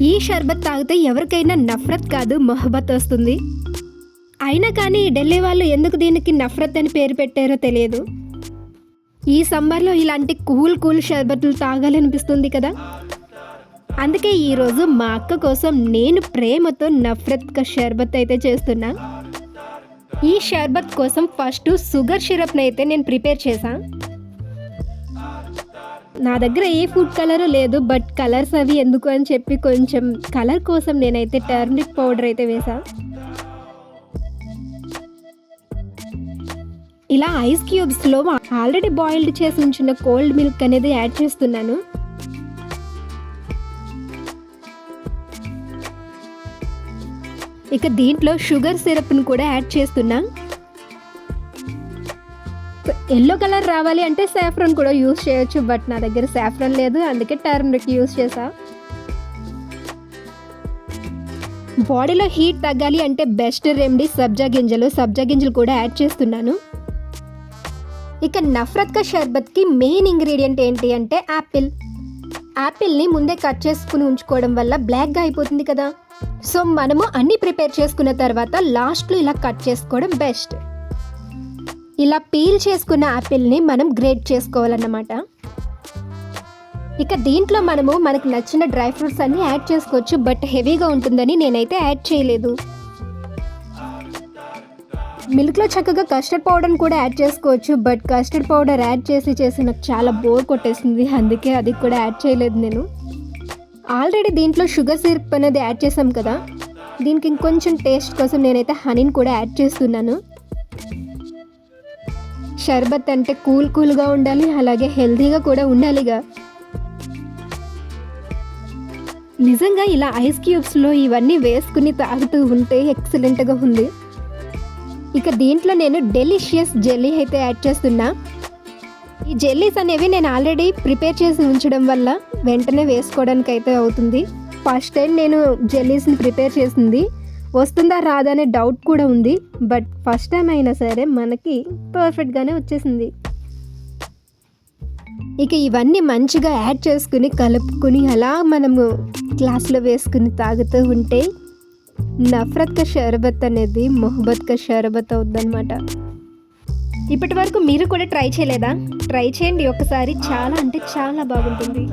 ఈ షర్బత్ తాగితే ఎవరికైనా నఫ్రత్ కాదు మొహబ్బత్ వస్తుంది. అయినా కానీ ఢిల్లీ వాళ్ళు ఎందుకు దీనికి నఫ్రత్ అని పేరు పెట్టారో తెలియదు. ఈ సమ్మర్లో ఇలాంటి కూల్ షర్బత్లు తాగాలనిపిస్తుంది కదా. అందుకే ఈరోజు మా అక్క కోసం నేను ప్రేమతో నఫ్రత్ కా షర్బత్ అయితే చేస్తున్నా. ఈ షర్బత్ కోసం ఫస్ట్ షుగర్ సిరప్ని అయితే నేను ప్రిపేర్ చేశా. నా దగ్గర ఏ ఫుడ్ కలర్ లేదు, బట్ కలర్స్ అవి ఎందుకు అని చెప్పి కొంచెం కలర్ కోసం నేనైతే టర్మరిక్ పౌడర్ అయితే వేసా. ఇలా ఐస్ క్యూబ్స్లో ఆల్రెడీ బాయిల్డ్ చేసి ఉంచిన కోల్డ్ మిల్క్ అనేది యాడ్ చేస్తున్నాను. ఇక దీంట్లో షుగర్ సిరప్ను కూడా యాడ్ చేస్తున్నా. ఎల్లో కలర్ రావాలి అంటే సాఫ్రాన్ కూడా యూస్ చేయొచ్చు, బట్ నా దగ్గర సాఫ్రాన్ లేదు, అందుకే టర్మరిక్ యూస్ చేసా. బాడీలో హీట్ తగ్గాలి అంటే బెస్ట్ రెమెడీ సబ్జా గింజలు కూడా యాడ్ చేస్తున్నాను. ఇక నఫ్రత్ కా షర్బత్కి మెయిన్ ఇంగ్రీడియంట్ ఏంటి అంటే యాపిల్ని ముందే కట్ చేసుకుని ఉంచుకోవడం వల్ల బ్లాక్గా అయిపోతుంది కదా. సో మనము అన్నీ ప్రిపేర్ చేసుకున్న తర్వాత లాస్ట్లో ఇలా కట్ చేసుకోవడం బెస్ట్. ఇలా పీల్ చేసుకున్న యాపిల్ని మనం గ్రేట్ చేసుకోవాలన్నమాట. ఇక దీంట్లో మనకు నచ్చిన డ్రై ఫ్రూట్స్ అన్నీ యాడ్ చేసుకోవచ్చు, బట్ హెవీగా ఉంటుందని నేనైతే యాడ్ చేయలేదు. మిల్క్లో చక్కగా కస్టర్డ్ పౌడర్ని కూడా యాడ్ చేసుకోవచ్చు, బట్ కస్టర్డ్ పౌడర్ యాడ్ చేసి నాకు చాలా బోర్ కొట్టేసింది, అందుకే అది కూడా యాడ్ చేయలేదు నేను. ఆల్రెడీ దీంట్లో షుగర్ సిరప్ అనేది యాడ్ చేసాం కదా, దీనికి ఇంకొంచెం టేస్ట్ కోసం నేనైతే హనీని కూడా యాడ్ చేస్తున్నాను. షర్బత్ అంటే కూల్గా ఉండాలి, అలాగే హెల్తీగా కూడా ఉండాలిగా. నిజంగా ఇలా ఐస్ క్యూబ్స్లో ఇవన్నీ వేసుకుని తాగుతూ ఉంటే ఎక్సలెంట్గా ఉంది. ఇక దీంట్లో నేను డెలిషియస్ జెల్లీ అయితే యాడ్ చేస్తున్నా. ఈ జెల్లీస్ అనేవి నేను ఆల్రెడీ ప్రిపేర్ చేసి ఉంచడం వల్ల వెంటనే వేసుకోవడానికి అయితే అవుతుంది. ఫస్ట్ టైం నేను జెల్లీస్ని ప్రిపేర్ చేసింది, వస్తుందా రాదా అనే డౌట్ కూడా ఉంది, బట్ ఫస్ట్ టైం అయినా సరే మనకి పర్ఫెక్ట్గానే వచ్చేసింది. ఇక ఇవన్నీ మంచిగా యాడ్ చేసుకుని కలుపుకుని అలా మనము గ్లాస్లో వేసుకుని తాగుతూ ఉంటే నఫ్రత్ కా షర్బత్ అనేది మొహబ్బత్ కా షర్బత్ అవుద్దన్నమాట. ఇప్పటి వరకు మీరు కూడా ట్రై చేయలేదా? ట్రై చేయండి ఒకసారి, చాలా అంటే చాలా బాగుంటుంది.